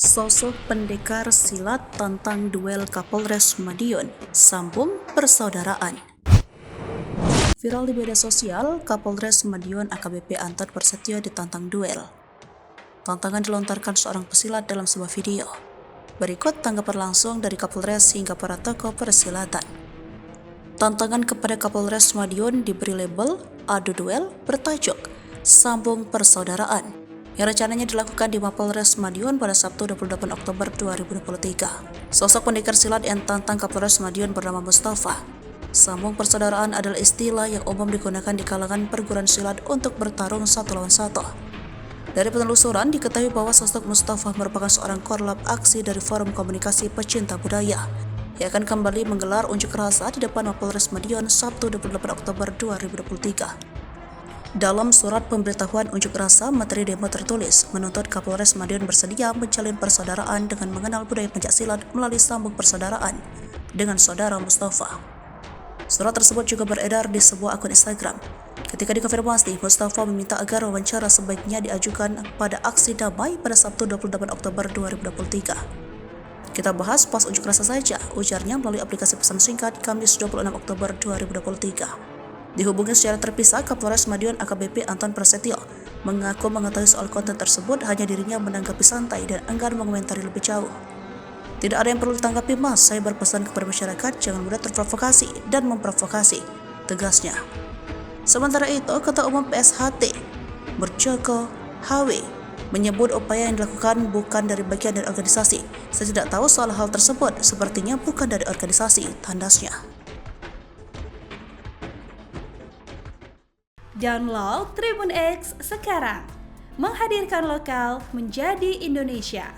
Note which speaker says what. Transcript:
Speaker 1: Sosok pendekar silat tantang duel Kapolres Madiun, sambung persaudaraan. Viral di media sosial, Kapolres Madiun AKBP Anton Prasetyo ditantang duel. Tantangan dilontarkan seorang pesilat dalam sebuah video. Berikut tanggapan langsung dari Kapolres hingga para tokoh persilatan. Tantangan kepada Kapolres Madiun diberi label adu duel bertajuk Sambung Persaudaraan yang rencananya dilakukan di Mapolres Madiun pada Sabtu 28 Oktober 2023. Sosok pendekar silat yang tantang Kapolres Madiun bernama Mustafa. Sambung persaudaraan adalah istilah yang umum digunakan di kalangan perguruan silat untuk bertarung satu lawan satu. Dari penelusuran diketahui bahwa sosok Mustafa merupakan seorang korlap aksi dari Forum Komunikasi Pecinta Budaya yang akan kembali menggelar unjuk rasa di depan Mapolres Madiun Sabtu 28 Oktober 2023. Dalam surat pemberitahuan unjuk rasa, materi demo tertulis menuntut Kapolres Madiun bersedia menjalin persaudaraan dengan mengenal budaya pencaksilat melalui sambung persaudaraan dengan saudara Mustafa. Surat tersebut juga beredar di sebuah akun Instagram. Ketika dikonfirmasi, Mustafa meminta agar wawancara sebaiknya diajukan pada aksi damai pada Sabtu 28 Oktober 2023. Kita bahas pas unjuk rasa saja, ujarnya melalui aplikasi pesan singkat Kamis 26 Oktober 2023. Dihubungi secara terpisah, Kapolres Madiun AKBP Anton Prasetyo mengaku mengetahui soal konten tersebut, hanya dirinya menanggapi santai dan enggan mengomentari lebih jauh. Tidak ada yang perlu ditanggapi, Mas. Saya berpesan kepada masyarakat jangan mudah terprovokasi dan memprovokasi, tegasnya. Sementara itu, Ketua Umum PSHT Murjoko HW menyebut upaya yang dilakukan bukan dari bagian dari organisasi. Saya tidak tahu soal hal tersebut, sepertinya bukan dari organisasi, tandasnya.
Speaker 2: Download Tribun X sekarang, menghadirkan lokal menjadi Indonesia.